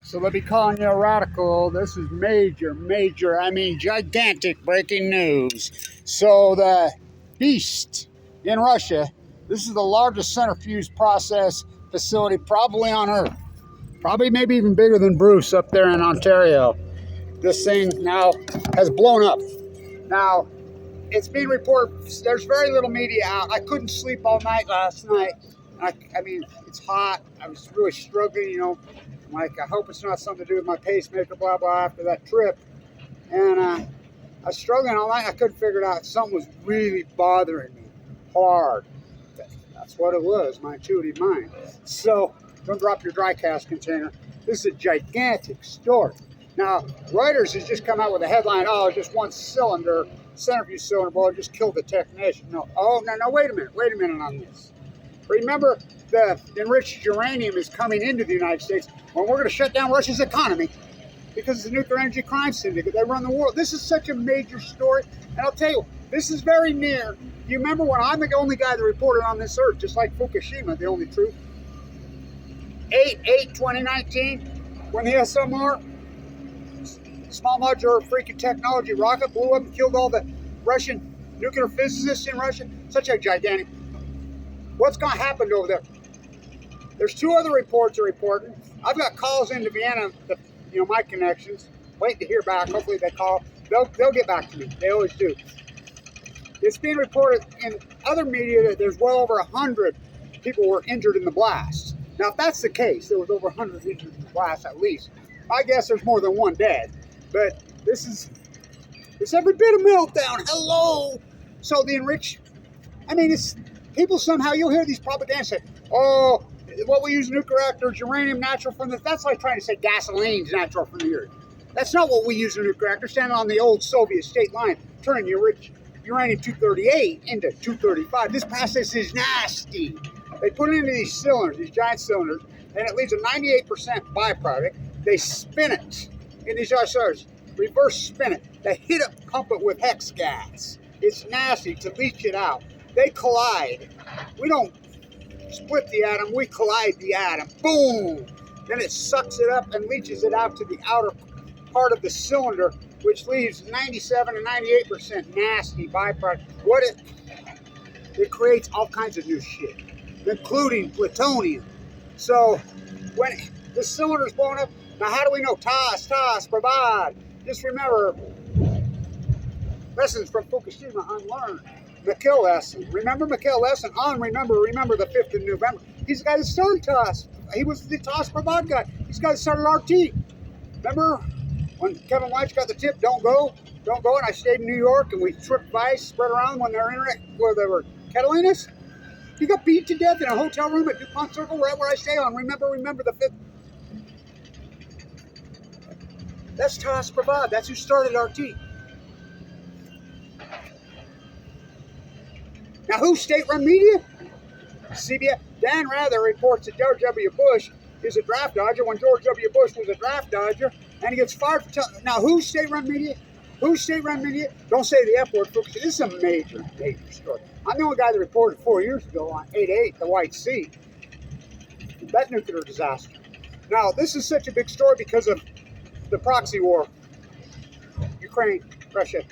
So they'll be calling you a radical. This is major, I mean gigantic breaking news. So the Beast in Russia, this is the largest centrifuge process facility probably on Earth. Probably maybe even bigger than Bruce up there in Ontario. This thing now has blown up. Now, it's being reported, there's very little media out. I couldn't sleep all night last night. I mean, it's hot. I was really struggling, you know. I'm like, I hope it's not something to do with my pacemaker, blah, blah, after that trip. And I was struggling all night. I couldn't figure it out. Something was really bothering me hard. That's what it was, my intuitive mind. So, don't drop your dry cast container. This is a gigantic story. Now, Reuters has just come out with a headline, oh, just one cylinder, centrifuge cylinder, well, it just killed the technician. No, wait a minute on this. Remember, the enriched uranium is coming into the United States when we're going to shut down Russia's economy because it's a nuclear energy crime syndicate. They run the world. This is such a major story. And I'll tell you, this is very near. You remember when I'm the only guy that reported on this earth, just like Fukushima, the only truth? 8/8/2019, when the SMR, small modular freaking technology rocket, blew up and killed all the Russian nuclear physicists in Russia. Such a gigantic. What's going to happen over there? There's two other reports are reporting. I've got calls into Vienna, my connections, waiting to hear back. Hopefully they call. They'll get back to me. They always do. It's being reported in other media that there's well over 100 people were injured in the blast. Now, if that's the case, there was over 100 injured in the blast at least. I guess there's more than one dead. But it's every bit a meltdown. Hello. So the enriched, it's people somehow, you'll hear these propaganda say, oh, what we use in nuclear reactors, uranium natural from the, that's like trying to say gasoline's natural from the earth. That's not what we use in nuclear reactors. Standing on the old Soviet state line, turning uranium-238 into 235. This process is nasty. They put it into these cylinders, these giant cylinders, and it leaves a 98% byproduct. They spin it in these giant cylinders, reverse spin it. They hit it, pump it with hex gas. It's nasty to leach it out. They collide. We don't split the atom, we collide the atom. Boom! Then it sucks it up and leaches it out to the outer part of the cylinder, which leaves 97 and 98% nasty byproduct. It creates all kinds of new shit, including plutonium. So when the cylinder's blown up, now how do we know? TAS, provide. Just remember, lessons from Fukushima unlearned. Mikhail lesson. Remember Mikhail lesson? Remember the 5th of November. He's the guy that started TAS. He was the TAS provide guy. He's the guy that started RT. Remember when Kevin White got the tip, don't go, and I stayed in New York and we tripped vice, spread around when they were kettling us? He got beat to death in a hotel room at DuPont Circle, right where I stay on. Remember the 5th. That's TAS provide. That's who started RT. Now, who's state-run media? CBS. Dan Rather reports that George W. Bush is a draft dodger when George W. Bush was a draft dodger, and he gets fired for now, who's state-run media? Don't say the F word, folks. This is a major story. I'm the only guy that reported 4 years ago on 8/8, the White Sea. That nuclear disaster. Now, this is such a big story because of the proxy war. Ukraine, Russia,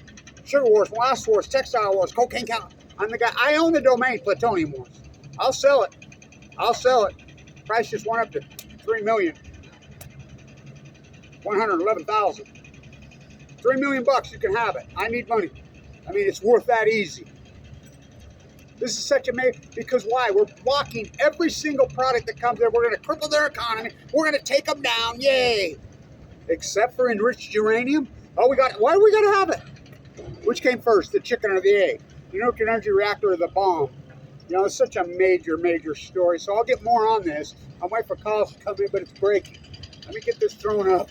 sugar wars, molasses wars, textile wars, cocaine count. I'm the guy. I own the domain, Plutonium Wars. I'll sell it. Price just went up to $3,111,000. $3 million, you can have it. I need money. It's worth that easy. This is such a because why? We're blocking every single product that comes there. We're going to cripple their economy. We're going to take them down. Yay! Except for enriched uranium. Oh, why do we got to have it? Which came first, the chicken or the egg? The nuclear energy reactor or the bomb? It's such a major story. So I'll get more on this. I'm waiting for calls to come in, but it's breaking. Let me get this thrown up.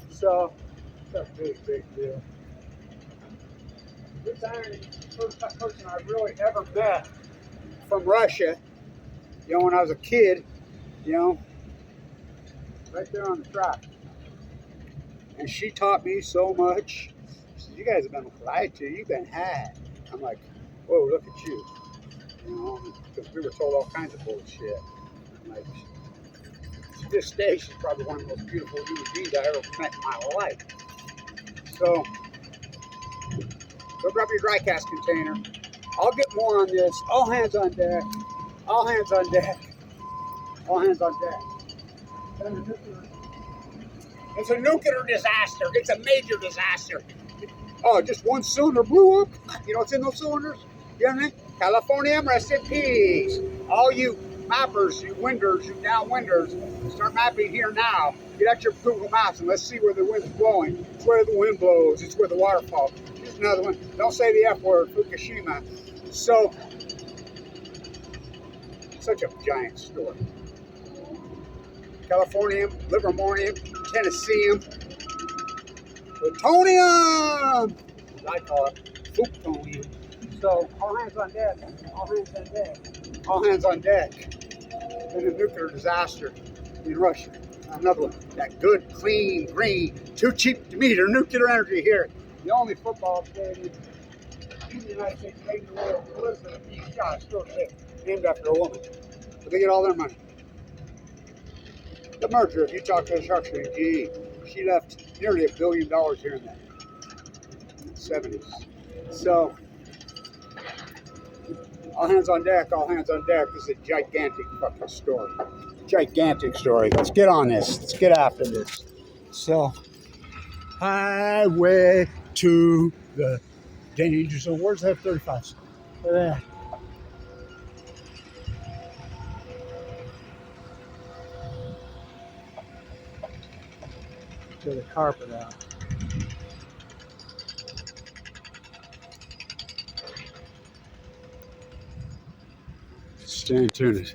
So, it's a big deal. This iron is the first person I really ever met from Russia. When I was a kid, right there on the track. And she taught me so much. She said, you guys have been lied to. You've been had. I'm like, whoa, look at you. Because we were told all kinds of bullshit. I'm like, this day, she's probably one of the most beautiful human beings I ever met in my life. So, go grab your dry cask container. I'll get more on this. All hands on deck. All hands on deck. All hands on deck. It's a nuclear disaster. It's a major disaster. Oh, just one cylinder blew up. You know what's in those cylinders? You know what I mean? California, rest in peace. All you mappers, you winders, you downwinders, start mapping here now. Get out your Google Maps and let's see where the wind's blowing. It's where the wind blows. It's where the water falls. Here's another one. Don't say the F word, Fukushima. So, such a giant story. Californium, livermorium, Tennesseeum, plutonium, as I call it, plutonium. So, all hands on deck, all hands on deck, all hands on deck. In a nuclear disaster in Russia. Another one, that good, clean, green, too cheap to meter nuclear energy here. The only football stadium in the United States, maybe the world, Elizabeth E. Scott, still named after a woman. But they get all their money. The merger of Utah Construction and GE, she left nearly $1 billion here in the 70s. So, all hands on deck, all hands on deck. This is a gigantic fucking story. Gigantic story. Let's get on this. Let's get after this. So, highway to the danger zone. Where's the F-35s? Look at that. Tear the carpet out. Stay tuned.